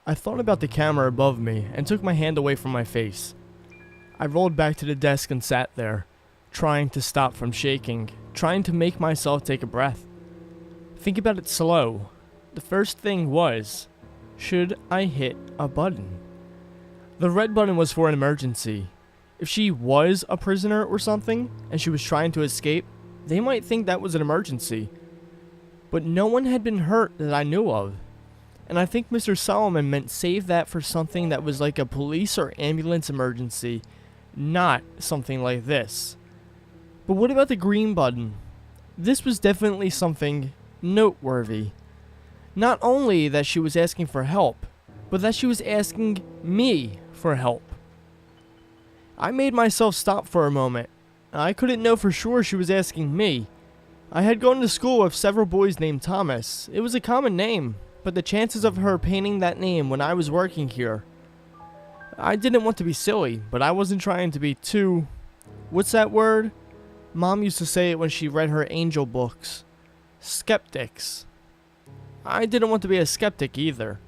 I thought about the camera above me and took my hand away from my face. I rolled back to the desk and sat there, trying to stop from shaking, trying to make myself take a breath. Think about it slow. The first thing was, should I hit a button? The red button was for an emergency. If she was a prisoner or something, and she was trying to escape, they might think that was an emergency. But no one had been hurt that I knew of. And I think Mr. Solomon meant save that for something that was like a police or ambulance emergency, not something like this. But what about the green button? This was definitely something noteworthy. Not only that she was asking for help, but that she was asking me for help. I made myself stop for a moment. I couldn't know for sure she was asking me. I had gone to school with several boys named Thomas. It was a common name, but the chances of her painting that name when I was working here. I didn't want to be silly, but I wasn't trying to be too... What's that word? Mom used to say it when she read her angel books. Skeptics. I didn't want to be a skeptic either.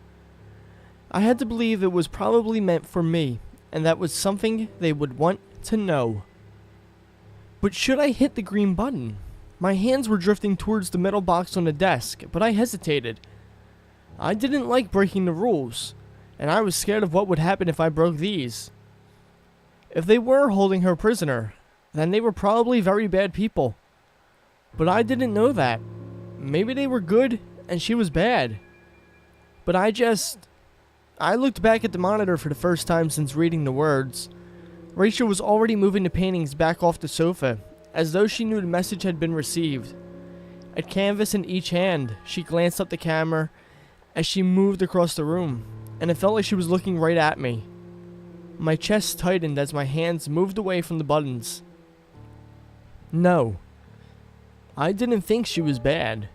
I had to believe it was probably meant for me, and that was something they would want to know. But should I hit the green button? My hands were drifting towards the metal box on the desk, but I hesitated. I didn't like breaking the rules, and I was scared of what would happen if I broke these. If they were holding her prisoner, then they were probably very bad people. But I didn't know that. Maybe they were good, and she was bad. But I looked back at the monitor for the first time since reading the words. Rachel was already moving the paintings back off the sofa, as though she knew the message had been received. A canvas in each hand, she glanced up the camera as she moved across the room, and it felt like she was looking right at me. My chest tightened as my hands moved away from the buttons. No. I didn't think she was bad.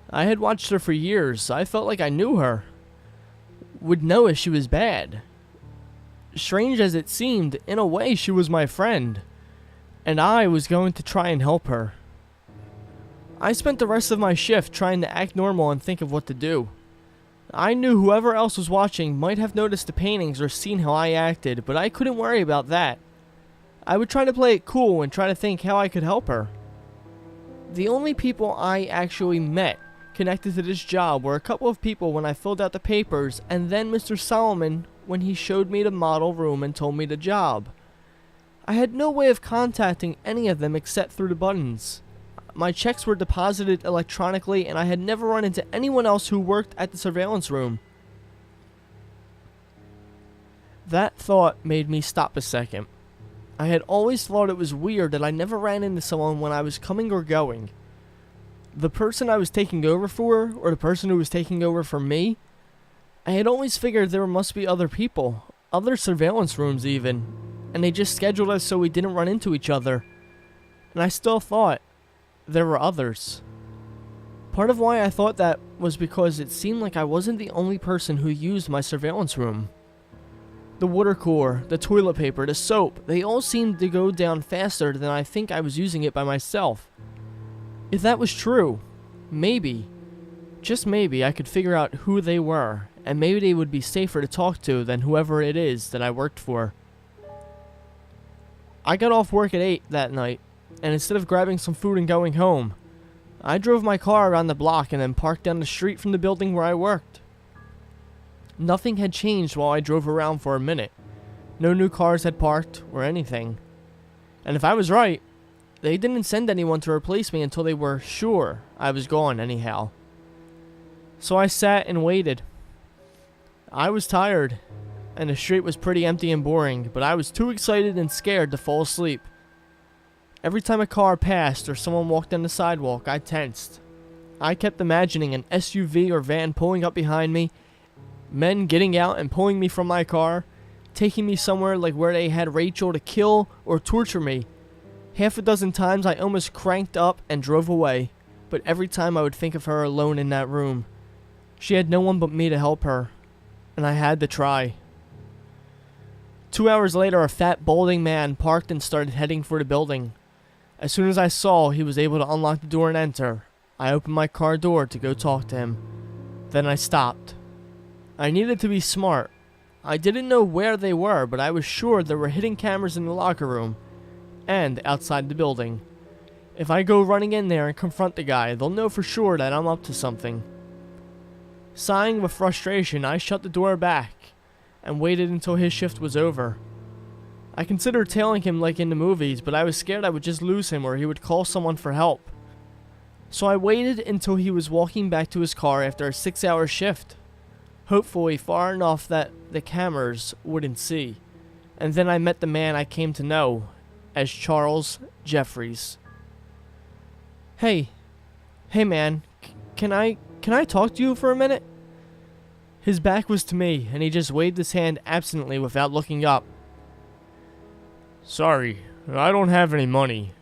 I had watched her for years. I felt like I knew her. Would know if she was bad. Strange as it seemed, in a way she was my friend, and I was going to try and help her. I spent the rest of my shift trying to act normal and think of what to do. I knew whoever else was watching might have noticed the paintings or seen how I acted, but I couldn't worry about that. I would try to play it cool and try to think how I could help her. The only people I actually met connected to this job were a couple of people when I filled out the papers, and then Mr. Solomon when he showed me the model room and told me the job. I had no way of contacting any of them except through the buttons. My checks were deposited electronically, and I had never run into anyone else who worked at the surveillance room. That thought made me stop a second. I had always thought it was weird that I never ran into someone when I was coming or going. The person I was taking over for, or the person who was taking over for me, I had always figured there must be other people, other surveillance rooms even, and they just scheduled us so we didn't run into each other. And I still thought there were others. Part of why I thought that was because it seemed like I wasn't the only person who used my surveillance room. The water cooler, the toilet paper, the soap, they all seemed to go down faster than I think I was using it by myself. If that was true, maybe, just maybe, I could figure out who they were, and maybe they would be safer to talk to than whoever it is that I worked for. I got off work at 8 that night, and instead of grabbing some food and going home, I drove my car around the block and then parked down the street from the building where I worked. Nothing had changed while I drove around for a minute. No new cars had parked or anything. And if I was right, they didn't send anyone to replace me until they were sure I was gone anyhow. So I sat and waited. I was tired, and the street was pretty empty and boring, but I was too excited and scared to fall asleep. Every time a car passed or someone walked down the sidewalk, I tensed. I kept imagining an SUV or van pulling up behind me, men getting out and pulling me from my car, taking me somewhere like where they had Rachel to kill or torture me. Half a dozen times I almost cranked up and drove away, but every time I would think of her alone in that room. She had no one but me to help her, and I had to try. 2 hours later, a fat, balding man parked and started heading for the building. As soon as I saw he was able to unlock the door and enter, I opened my car door to go talk to him. Then I stopped. I needed to be smart. I didn't know where they were, but I was sure there were hidden cameras in the locker room and outside the building. If I go running in there and confront the guy, they'll know for sure that I'm up to something. Sighing with frustration, I shut the door back and waited until his shift was over. I considered tailing him like in the movies, but I was scared I would just lose him or he would call someone for help. So I waited until he was walking back to his car after a 6-hour shift, hopefully far enough that the cameras wouldn't see. And then I met the man I came to know as Charles Jeffries. Hey man, can I talk to you for a minute? His back was to me, and he just waved his hand absently without looking up. Sorry, I don't have any money.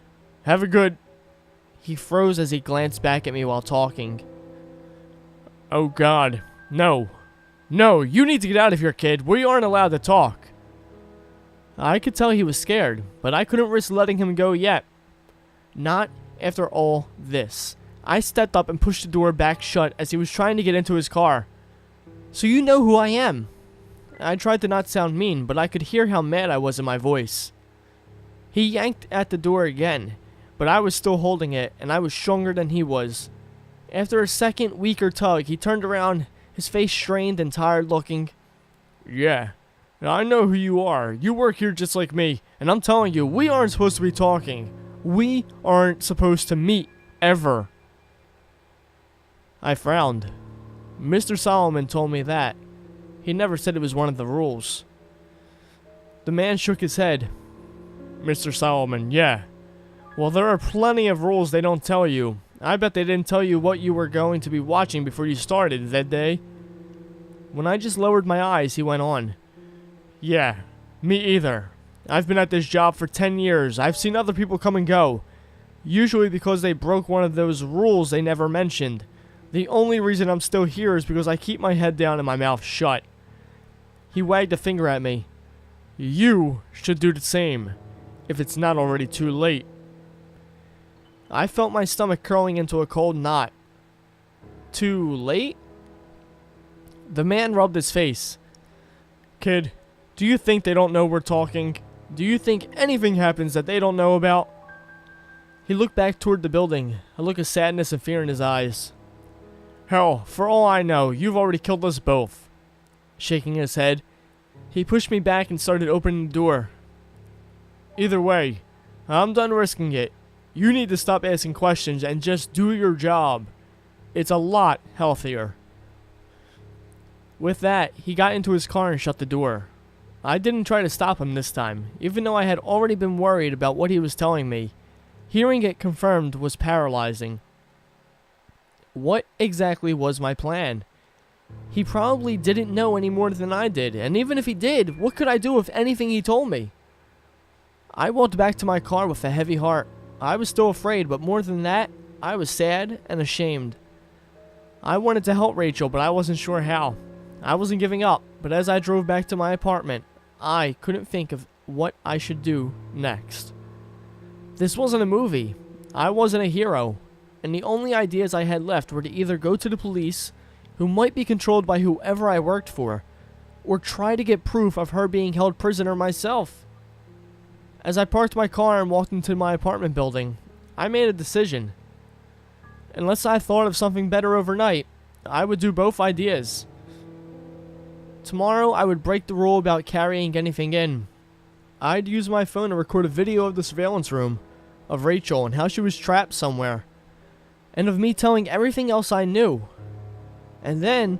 Have a good... He froze as he glanced back at me while talking. Oh God, no. No, you need to get out of here, kid. We aren't allowed to talk. I could tell he was scared, but I couldn't risk letting him go yet. Not after all this. I stepped up and pushed the door back shut as he was trying to get into his car. So you know who I am. I tried to not sound mean, but I could hear how mad I was in my voice. He yanked at the door again, but I was still holding it, and I was stronger than he was. After a second, weaker tug, he turned around, his face strained and tired looking. Yeah, I know who you are. You work here just like me, and I'm telling you, we aren't supposed to be talking. We aren't supposed to meet, ever. I frowned. Mr. Solomon told me that. He never said it was one of the rules. The man shook his head. Mr. Solomon, yeah. Well, there are plenty of rules they don't tell you. I bet they didn't tell you what you were going to be watching before you started, did they? When I just lowered my eyes, he went on. Yeah, me either. I've been at this job for 10 years. I've seen other people come and go. Usually because they broke one of those rules they never mentioned. The only reason I'm still here is because I keep my head down and my mouth shut. He wagged a finger at me. You should do the same, if it's not already too late. I felt my stomach curling into a cold knot. Too late? The man rubbed his face. Kid, do you think they don't know we're talking? Do you think anything happens that they don't know about? He looked back toward the building, a look of sadness and fear in his eyes. Hell, for all I know, you've already killed us both. Shaking his head, he pushed me back and started opening the door. Either way, I'm done risking it. You need to stop asking questions and just do your job. It's a lot healthier. With that, he got into his car and shut the door. I didn't try to stop him this time, even though I had already been worried about what he was telling me. Hearing it confirmed was paralyzing. What exactly was my plan? He probably didn't know any more than I did, and even if he did, what could I do with anything he told me? I walked back to my car with a heavy heart. I was still afraid, but more than that, I was sad and ashamed. I wanted to help Rachel, but I wasn't sure how. I wasn't giving up, but as I drove back to my apartment, I couldn't think of what I should do next. This wasn't a movie. I wasn't a hero, and the only ideas I had left were to either go to the police, who might be controlled by whoever I worked for, or try to get proof of her being held prisoner myself. As I parked my car and walked into my apartment building, I made a decision. Unless I thought of something better overnight, I would do both ideas. Tomorrow, I would break the rule about carrying anything in. I'd use my phone to record a video of the surveillance room, of Rachel and how she was trapped somewhere, and of me telling everything else I knew. And then,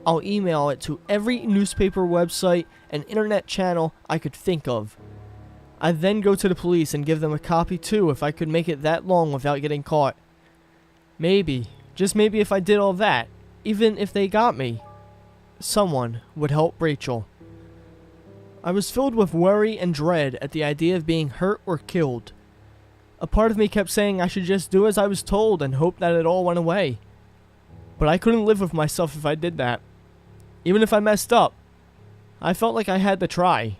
I'll email it to every newspaper website and internet channel I could think of. I'd then go to the police and give them a copy too if I could make it that long without getting caught. Maybe, just maybe if I did all that, even if they got me, someone would help Rachel. I was filled with worry and dread at the idea of being hurt or killed. A part of me kept saying I should just do as I was told and hope that it all went away. But I couldn't live with myself if I did that. Even if I messed up, I felt like I had to try.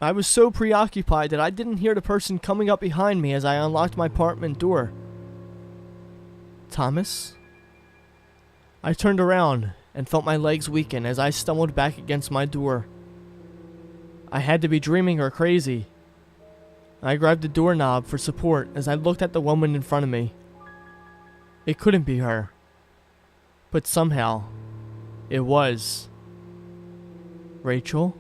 I was so preoccupied that I didn't hear the person coming up behind me as I unlocked my apartment door. Thomas? I turned around, and felt my legs weaken as I stumbled back against my door. I had to be dreaming or crazy. I grabbed the doorknob for support as I looked at the woman in front of me. It couldn't be her. But somehow, it was. Rachel?